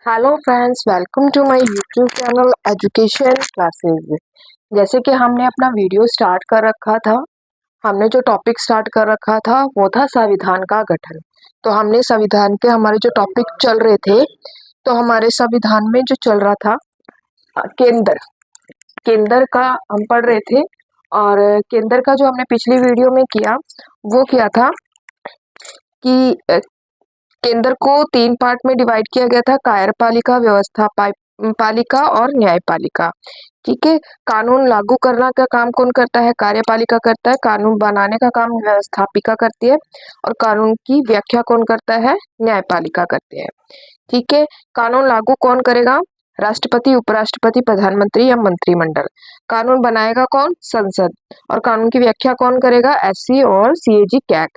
Hello friends, welcome to my YouTube channel education classes. जैसे कि हमने अपना वीडियो स्टार्ट कर रखा था, हमने जो टॉपिक स्टार्ट कर रखा था वो था संविधान का गठन। तो हमने संविधान के हमारे जो टॉपिक चल रहे थे, तो हमारे संविधान में जो चल रहा था केंद्र केंद्र का हम पढ़ रहे थे। और केंद्र का जो हमने पिछली वीडियो में किया वो किया था कि केंद्र को 3 पार्ट में डिवाइड किया गया था, कार्यपालिका, व्यवस्था पालिका और न्यायपालिका। ठीक है, कानून लागू करना का काम कौन करता है? कार्यपालिका करता है। कानून बनाने का काम व्यवस्थापिका करती है और कानून की व्याख्या कौन करता है? न्यायपालिका करती है। ठीक है, कानून लागू कौन करेगा? राष्ट्रपति, उपराष्ट्रपति, प्रधानमंत्री या मंत्रिमंडल। कानून बनाएगा कौन? संसद। और कानून की व्याख्या कौन करेगा? एससी और सीएजी कैग।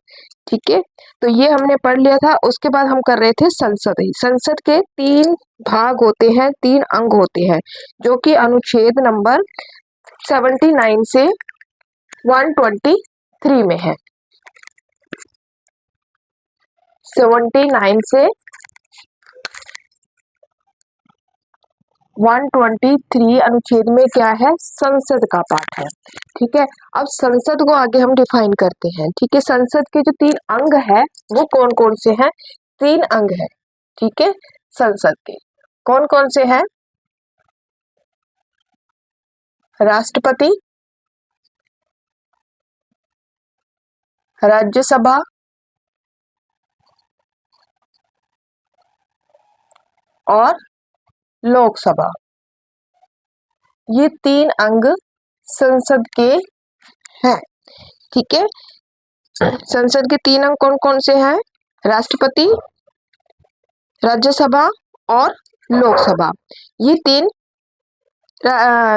ठीक है, तो ये हमने पढ़ लिया था। उसके बाद हम कर रहे थे संसद। संसद के 3 भाग होते हैं, 3 अंग होते हैं, जो कि अनुच्छेद नंबर 79 से 123 में है। 79 से 123 अनुच्छेद में क्या है? संसद का पार्ट है। ठीक है, अब संसद को आगे हम डिफाइन करते हैं। ठीक है, संसद के जो 3 अंग है वो कौन कौन से हैं? 3 अंग है। ठीक है, संसद के कौन कौन से हैं? राष्ट्रपति, राज्यसभा और लोकसभा। ये 3 अंग संसद के हैं। ठीक है, संसद के 3 अंग कौन कौन से हैं? राष्ट्रपति, राज्यसभा और लोकसभा। ये 3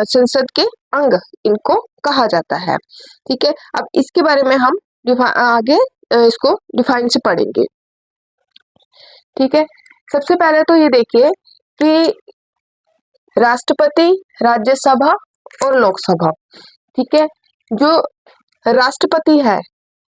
संसद के अंग इनको कहा जाता है। ठीक है, अब इसके बारे में हम आगे इसको डिफाइन से पढ़ेंगे। ठीक है, सबसे पहले तो ये देखिए कि राष्ट्रपति, राज्यसभा और लोकसभा। ठीक है, जो राष्ट्रपति है,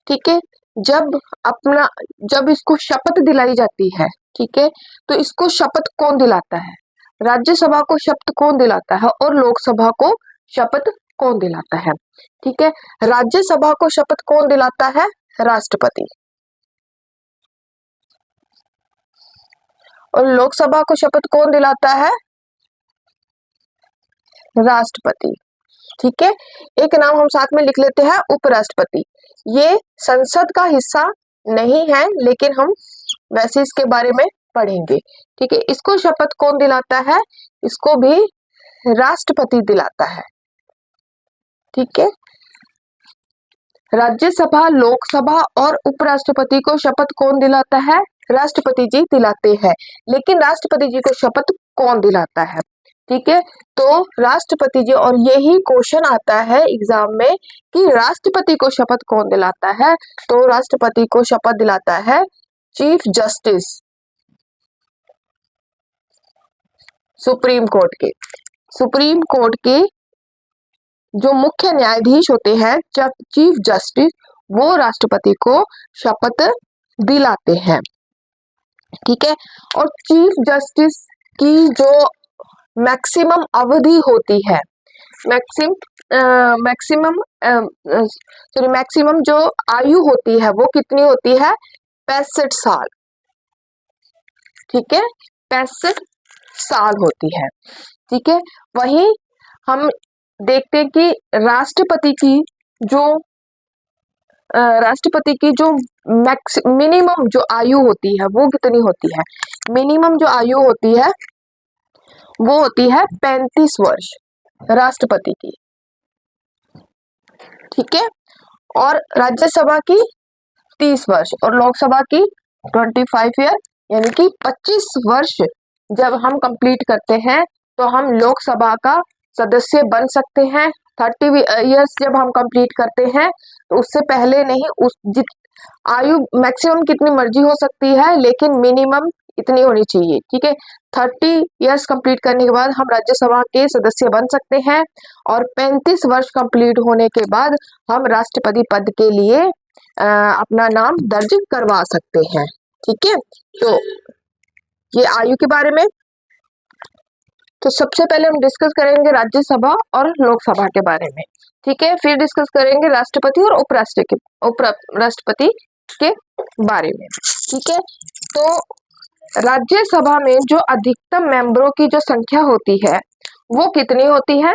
ठीक है, जब इसको शपथ दिलाई जाती है, ठीक है, तो इसको शपथ कौन दिलाता है? राज्यसभा को शपथ कौन दिलाता है और लोकसभा को शपथ कौन दिलाता है? ठीक है, राज्यसभा को शपथ कौन दिलाता है? राष्ट्रपति। और लोकसभा को शपथ कौन दिलाता है? राष्ट्रपति। ठीक है, एक नाम हम साथ में लिख लेते हैं, उपराष्ट्रपति। ये संसद का हिस्सा नहीं है, लेकिन हम वैसे इसके बारे में पढ़ेंगे। ठीक है, इसको शपथ कौन दिलाता है? इसको भी राष्ट्रपति दिलाता है। ठीक है, राज्यसभा, लोकसभा और उपराष्ट्रपति को शपथ कौन दिलाता है? राष्ट्रपति जी दिलाते हैं। लेकिन राष्ट्रपति जी को शपथ कौन दिलाता है? ठीक है, तो राष्ट्रपति जी, और यही क्वेश्चन आता है एग्जाम में कि राष्ट्रपति को शपथ कौन दिलाता है? तो राष्ट्रपति को शपथ दिलाता है चीफ जस्टिस, सुप्रीम कोर्ट के। सुप्रीम कोर्ट के जो मुख्य न्यायाधीश होते हैं, चीफ जस्टिस, वो राष्ट्रपति को शपथ दिलाते हैं। ठीक है, और चीफ जस्टिस की जो मैक्सिमम अवधि होती है, मैक्सिमम जो आयु होती है वो कितनी होती है? 65 साल। ठीक है, 65 साल होती है। ठीक है, वहीं हम देखते हैं कि राष्ट्रपति की जो मिनिमम जो आयु होती है वो कितनी होती है? मिनिमम जो आयु होती है वो होती है 35 वर्ष राष्ट्रपति की। ठीक है, और राज्यसभा की 30 वर्ष और लोकसभा की 25 ईयर, यानी कि 25 वर्ष जब हम कंप्लीट करते हैं तो हम लोकसभा का सदस्य बन सकते हैं। 30 ईयर्स जब हम कंप्लीट करते हैं तो उससे पहले नहीं, आयु मैक्सिमम कितनी मर्जी हो सकती है, लेकिन मिनिमम इतनी होनी चाहिए। ठीक है, 30 ईयर्स कंप्लीट करने के बाद हम राज्यसभा के सदस्य बन सकते हैं और 35 वर्ष कंप्लीट होने के बाद हम राष्ट्रपति पद के लिए अपना नाम दर्ज करवा सकते हैं। ठीक है, तो ये आयु के बारे में। तो सबसे पहले हम डिस्कस करेंगे राज्यसभा और लोकसभा के बारे में, ठीक है। फिर डिस्कस करेंगे राष्ट्रपति और उपराष्ट्रपति के बारे में, ठीक है। तो राज्यसभा में जो अधिकतम मेंबरों की जो संख्या होती है वो कितनी होती है,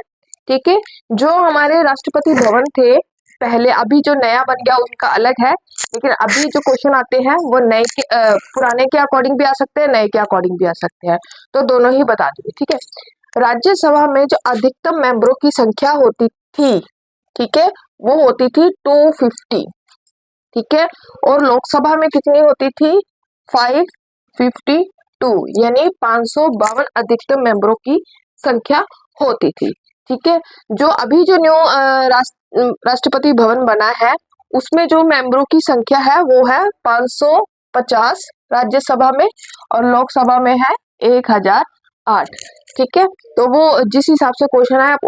ठीक है। जो हमारे राष्ट्रपति भवन थे पहले, अभी जो नया बन गया उनका अलग है, लेकिन अभी जो क्वेश्चन आते हैं वो नए के पुराने के अकॉर्डिंग भी आ सकते हैं, नए के अकॉर्डिंग भी आ सकते हैं, तो दोनों ही बता दूंगी, ठीक है। राज्यसभा में जो अधिकतम मेंबरों की संख्या होती थी, ठीक है, वो होती थी 250, ठीक है। और लोकसभा में कितनी होती थी 552, यानी 552 अधिकतम मेंबरों की संख्या होती थी, ठीक है। जो अभी जो न्यू राष्ट्रपति भवन बना है उसमें जो मेंबरों की संख्या है वो है 550 राज्यसभा में, और लोकसभा में है 1008, ठीक है। तो वो जिस हिसाब से क्वेश्चन है आप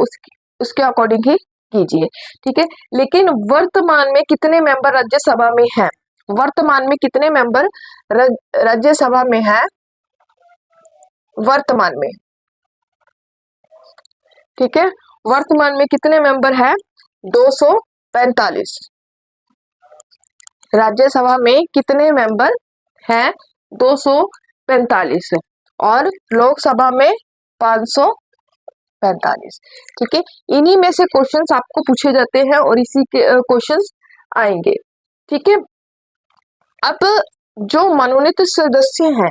उसके अकॉर्डिंग ही कीजिए, ठीक है। लेकिन वर्तमान में कितने मेंबर राज्यसभा में हैं, वर्तमान में कितने मेंबर राज्यसभा में है वर्तमान में, ठीक है। वर्तमान में कितने मेंबर है 245, राज्यसभा में कितने मेंबर हैं 245, और लोकसभा में 545, ठीक है। इन्हीं में से क्वेश्चंस आपको पूछे जाते हैं और इसी के क्वेश्चंस आएंगे, ठीक है। अब जो मनोनीत सदस्य हैं,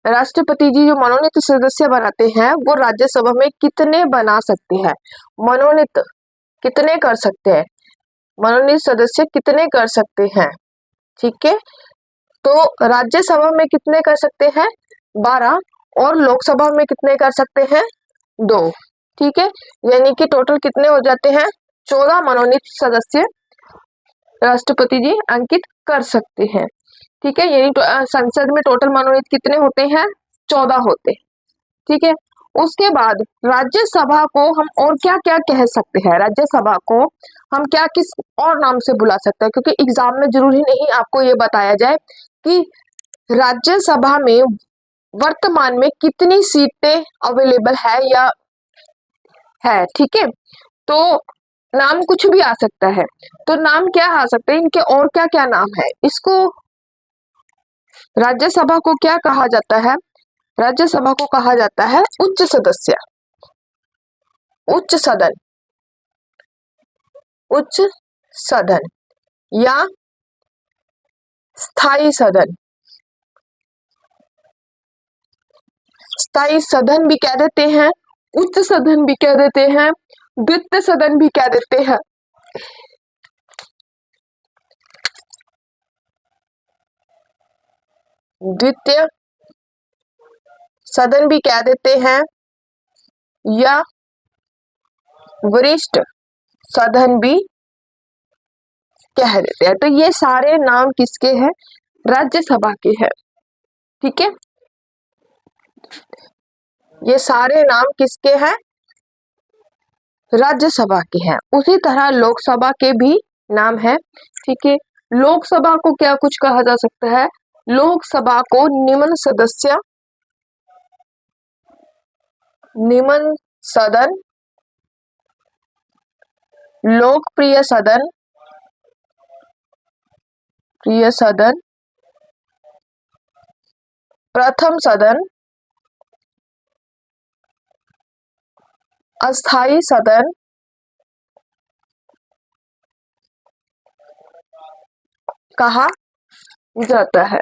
राष्ट्रपति जी जो मनोनीत सदस्य बनाते हैं वो राज्यसभा में कितने बना सकते हैं, मनोनीत कितने कर सकते हैं, मनोनीत सदस्य कितने कर सकते हैं, ठीक है। तो राज्यसभा में कितने कर सकते हैं 12, और लोकसभा में कितने कर सकते हैं 2, ठीक है। यानी कि टोटल कितने हो जाते हैं 14 मनोनीत सदस्य राष्ट्रपति जी अंकित कर सकते हैं, ठीक है। यानी संसद में टोटल मनोनीत कितने होते हैं 14 होते हैं, ठीक है। उसके बाद राज्यसभा को हम और क्या क्या कह सकते हैं, राज्यसभा को हम क्या किस और नाम से बुला सकते हैं, क्योंकि एग्जाम में जरूरी नहीं आपको ये बताया जाए कि राज्यसभा में वर्तमान में कितनी सीटें अवेलेबल है या है, ठीक है। तो नाम कुछ भी आ सकता है, तो नाम क्या आ सकते हैं इनके, और क्या क्या नाम है, इसको राज्यसभा को क्या कहा जाता है, राज्यसभा को कहा जाता है उच्च सदस्य, उच्च सदन, उच्च सदन या स्थायी सदन, स्थायी सदन भी कह देते हैं, उच्च सदन भी कह देते हैं, द्वितीय सदन भी कह देते हैं, द्वितीय सदन भी कह देते हैं, या वरिष्ठ सदन भी कह देते हैं। तो ये सारे नाम किसके हैं, राज्यसभा के हैं, ठीक है। ये सारे नाम किसके हैं, राज्यसभा के हैं। उसी तरह लोकसभा के भी नाम है, ठीक है। लोकसभा को क्या कुछ कहा जा सकता है, लोकसभा को निम्न सदस्य, निम्न सदन, लोकप्रिय सदन, प्रिय सदन, प्रथम सदन, अस्थायी सदन, कहा जाता है,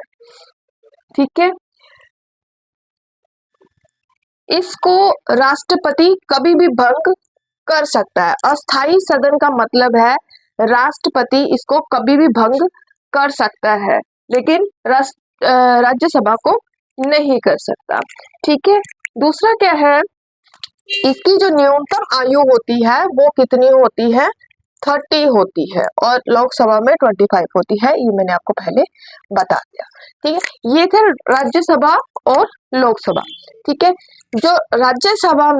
ठीक है। इसको राष्ट्रपति कभी भी भंग कर सकता है। अस्थायी सदन का मतलब है राष्ट्रपति इसको कभी भी भंग कर सकता है, लेकिन राज्यसभा को नहीं कर सकता, ठीक है। दूसरा क्या है, इसकी जो न्यूनतम आयु होती है वो कितनी होती है 30 होती है, और लोकसभा में 25 होती है, ये मैंने आपको पहले बता दिया, ठीक है। ये थे राज्यसभा और लोकसभा, ठीक है। जो राज्यसभा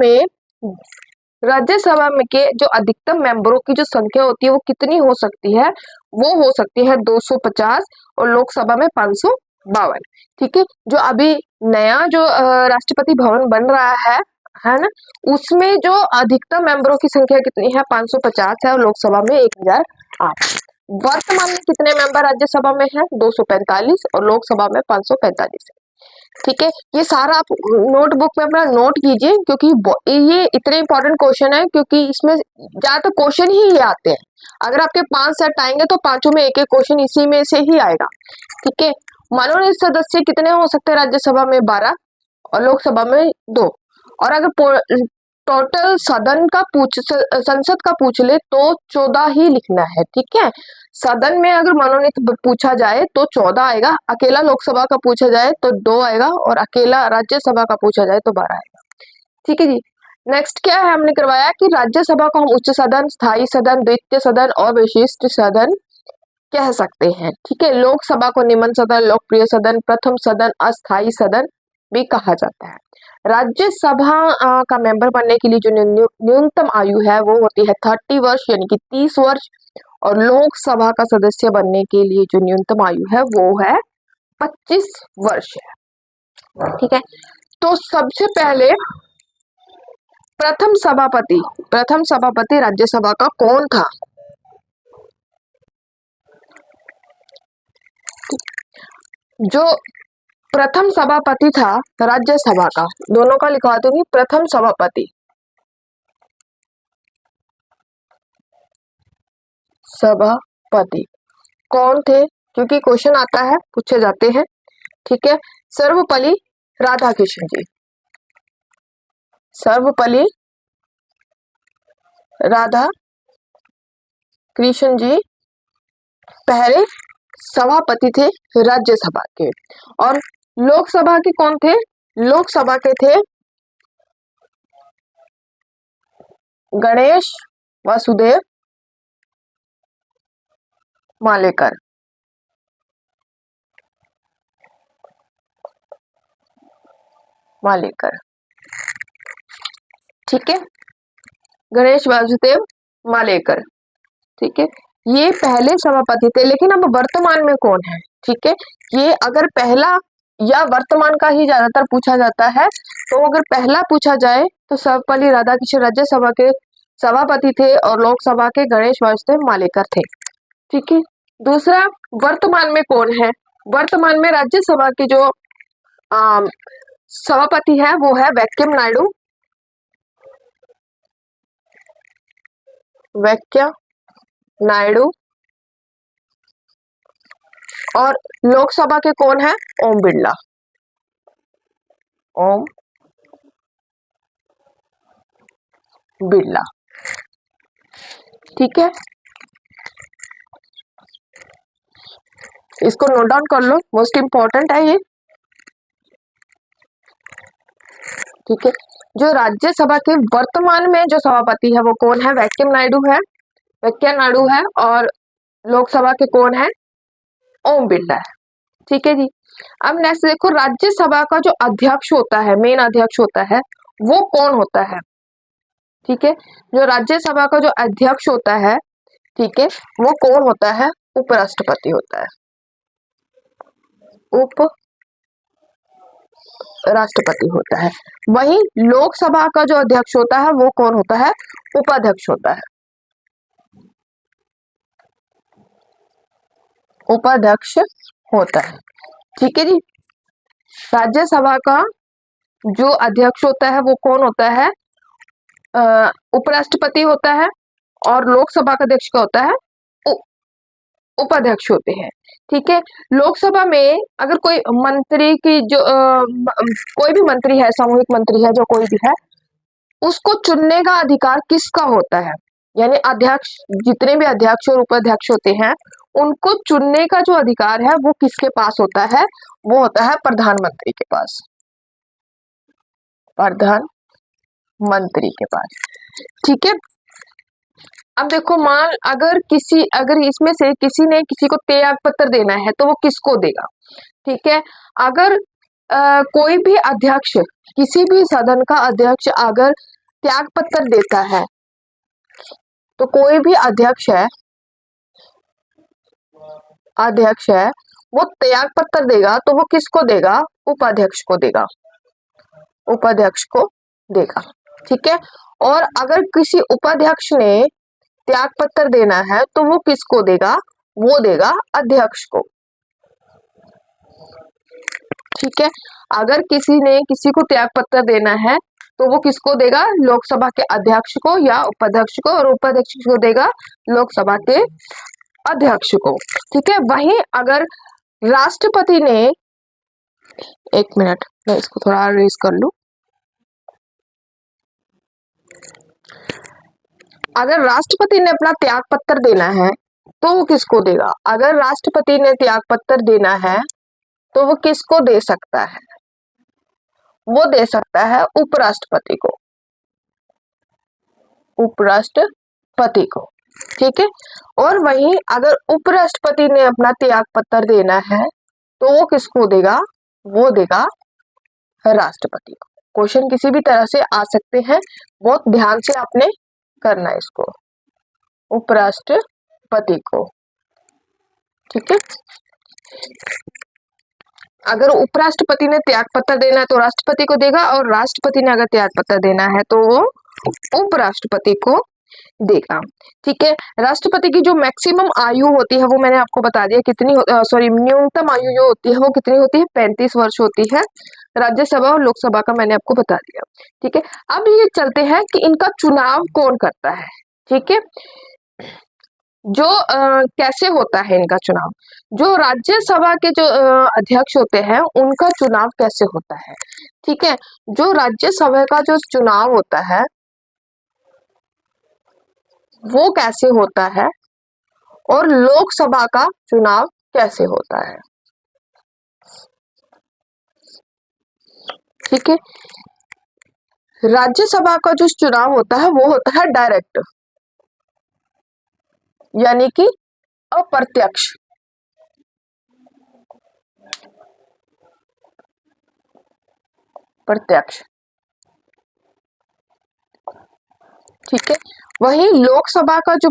में के जो अधिकतम मेंबरों की जो संख्या होती है वो कितनी हो सकती है, वो हो सकती है 250, और लोकसभा में 552, ठीक है। जो अभी नया जो राष्ट्रपति भवन बन रहा है है ना, उसमें जो अधिकतम मेंबरों की संख्या कितनी है, 550 है और लोकसभा में 1008। वर्तमान में कितने मेंबर राज्यसभा में है, 245 और लोकसभा में 545 है। ठीक है, ये सारा आप नोटबुक में अपना नोट कीजिए, क्योंकि ये इतने इंपॉर्टेंट क्वेश्चन है, क्योंकि इसमें ज्यादातर क्वेश्चन ही ये आते हैं। अगर आपके 5 सेट आएंगे तो पांचों में एक एक क्वेश्चन इसी में से ही आएगा। ठीक है, मनोनीत सदस्य कितने हो सकते हैं राज्यसभा में, 12 और लोकसभा में 2। और अगर टोटल सदन का संसद का पूछ ले तो 14 ही लिखना है। ठीक है, सदन में अगर मनोनीत पूछा जाए तो 14 आएगा, अकेला लोकसभा का पूछा जाए तो 2 आएगा और अकेला राज्यसभा का पूछा जाए तो 12 आएगा। ठीक है जी। नेक्स्ट क्या है, हमने करवाया कि राज्यसभा को हम उच्च सदन, स्थायी सदन, द्वितीय सदन और विशिष्ट सदन कह सकते हैं। ठीक है, लोकसभा को निम्न सदन, लोकप्रिय सदन, प्रथम सदन, अस्थायी सदन भी कहा जाता है। राज्यसभा का मेंबर बनने के लिए जो न्यूनतम आयु है वो होती है 30 वर्ष यानी कि 30 वर्ष, और लोकसभा का सदस्य बनने के लिए जो न्यूनतम आयु है वो है 25 वर्ष है। ठीक है, तो सबसे पहले प्रथम सभापति राज्यसभा का कौन था? जो प्रथम सभापति था राज्यसभा का, दोनों का लिखवा दूंगी, प्रथम सभापति कौन थे, क्योंकि क्वेश्चन आता है, पूछे जाते हैं। ठीक है, सर्वपल्ली राधाकृष्णन जी, सर्वपल्ली राधा कृष्ण जी पहले सभापति थे राज्यसभा के। और लोकसभा के कौन थे? लोकसभा के थे गणेश वासुदेव मालेकर। ठीक है, गणेश वासुदेव मालेकर। ठीक है, ये पहले सभापति थे, लेकिन अब वर्तमान में कौन है? ठीक है, ये अगर पहला या वर्तमान का ही ज्यादातर पूछा जाता है, तो अगर पहला पूछा जाए तो सर्वपल्ली राधाकृष्णन राज्यसभा के सभापति थे और लोकसभा के गणेश वासुदेव मालेकर थे। ठीक है, दूसरा वर्तमान में कौन है? वर्तमान में राज्यसभा के जो सभापति है वो है वेंकैया नायडू, और लोकसभा के कौन है? ओम बिरला। ठीक है, इसको नोट डाउन कर लो, मोस्ट इंपॉर्टेंट है ये। ठीक है, जो राज्यसभा के वर्तमान में जो सभापति है वो कौन है? वेंकैया नायडू है, और लोकसभा के कौन है? ओम बिरला है। ठीक है जी। अब नेक्स्ट देखो, राज्यसभा का जो अध्यक्ष होता है, मेन अध्यक्ष होता है, वो कौन होता है? ठीक है, जो राज्यसभा का जो अध्यक्ष होता है, ठीक है, वो कौन होता है? उपराष्ट्रपति होता है, राष्ट्रपति होता है। वहीं लोकसभा का जो अध्यक्ष होता है वो कौन होता है? उपाध्यक्ष होता है, उपाध्यक्ष होता है। ठीक है जी। राज्यसभा का जो अध्यक्ष होता है वो कौन होता है? उपराष्ट्रपति होता है, और लोकसभा का अध्यक्ष का होता है? उपाध्यक्ष होते हैं। ठीक है, लोकसभा में अगर कोई मंत्री की जो कोई भी मंत्री है, सामूहिक मंत्री है, जो कोई भी है, उसको चुनने का अधिकार किसका होता है? यानी अध्यक्ष, जितने भी अध्यक्ष और उपाध्यक्ष होते हैं, उनको चुनने का जो अधिकार है वो किसके पास होता है? वो होता है प्रधानमंत्री के पास, प्रधानमंत्री के पास। ठीक है, अब देखो, अगर इसमें से किसी ने किसी को त्याग पत्र देना है तो वो किसको देगा? ठीक है, अगर कोई भी अध्यक्ष, किसी भी सदन का अध्यक्ष अगर त्याग पत्र देता है, तो कोई भी अध्यक्ष है वो त्याग पत्र देगा, तो वो किसको देगा? उपाध्यक्ष को देगा, उपाध्यक्ष को देगा, ठीक है। और अगर किसी उपाध्यक्ष ने त्याग पत्र देना है तो वो किसको देगा? वो देगा अध्यक्ष को, ठीक है। अगर किसी ने किसी को त्याग पत्र देना है तो वो किसको देगा? लोकसभा के अध्यक्ष को या उपाध्यक्ष को, और उपाध्यक्ष को देगा लोकसभा के अध्यक्ष को, ठीक है। वहीं अगर राष्ट्रपति ने, एक मिनट मैं इसको थोड़ा रेज कर लूं, अगर राष्ट्रपति ने अपना त्याग पत्र देना है तो वो किसको देगा? अगर राष्ट्रपति ने त्याग पत्र देना है तो वो किसको दे सकता है? वो दे सकता है उपराष्ट्रपति को, उपराष्ट्रपति को, ठीक है। और वहीं अगर उपराष्ट्रपति ने अपना त्याग पत्र देना है तो वो किसको देगा? वो देगा राष्ट्रपति को। क्वेश्चन किसी भी तरह से आ सकते हैं, बहुत ध्यान से आपने करना है इसको, उपराष्ट्रपति को, ठीक है। अगर उपराष्ट्रपति ने त्याग पत्र देना है तो राष्ट्रपति को देगा, और राष्ट्रपति ने अगर त्याग पत्र देना है तो वो उपराष्ट्रपति को देगा, ठीक है। राष्ट्रपति की जो मैक्सिमम आयु होती है वो मैंने आपको बता दिया कितनी, सॉरी न्यूनतम आयु जो होती है वो कितनी होती है? 35 वर्ष होती है। राज्यसभा और लोकसभा का मैंने आपको बता दिया, ठीक है। अब ये चलते हैं कि इनका चुनाव कौन करता है, ठीक है। जो कैसे होता है इनका चुनाव? जो राज्यसभा के जो अध्यक्ष होते हैं उनका चुनाव कैसे होता है, ठीक है। जो राज्यसभा का जो चुनाव होता है वो कैसे होता है, और लोकसभा का चुनाव कैसे होता है, ठीक है। राज्यसभा का जो चुनाव होता है वो होता है डायरेक्ट, यानी कि अप्रत्यक्ष, प्रत्यक्ष, ठीक है। वहीं लोकसभा का जो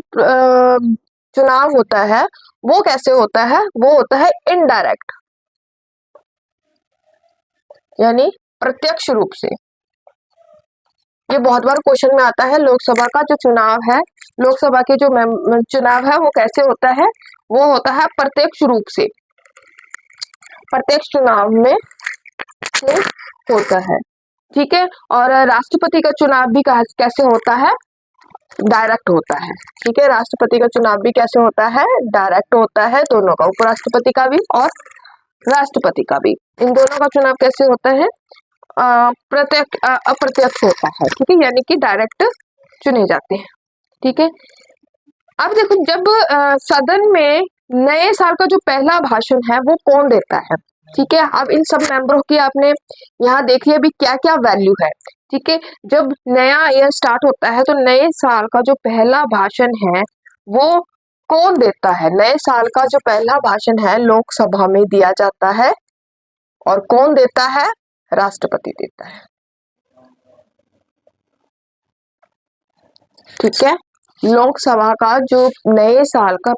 चुनाव होता है वो कैसे होता है? वो होता है इनडायरेक्ट, यानी प्रत्यक्ष रूप से। ये बहुत बार क्वेश्चन में आता है, लोकसभा का जो चुनाव है, लोकसभा के जो चुनाव है वो कैसे होता है? वो होता है प्रत्यक्ष रूप से, प्रत्यक्ष चुनाव में से होता है, ठीक है। और राष्ट्रपति का चुनाव भी कैसे होता है? डायरेक्ट होता है, ठीक है। राष्ट्रपति का चुनाव भी कैसे होता है? डायरेक्ट होता है, दोनों का, उपराष्ट्रपति का भी और राष्ट्रपति का भी। इन दोनों का चुनाव कैसे होता है? प्रत्यक्ष अप्रत्यक्ष होता है, ठीक है, यानी कि डायरेक्ट चुने जाते हैं, ठीक है। अब देखो, जब सदन में नए साल का जो पहला भाषण है वो कौन देता है, ठीक है। अब इन सब मेंबरों की आपने यहाँ देखिए अभी क्या क्या वैल्यू है, ठीक है। जब नया ईयर स्टार्ट होता है तो नए साल का जो पहला भाषण है वो कौन देता है? नए साल का जो पहला भाषण है लोकसभा में दिया जाता है, और कौन देता है? राष्ट्रपति देता है, ठीक है। लोकसभा का जो नए साल का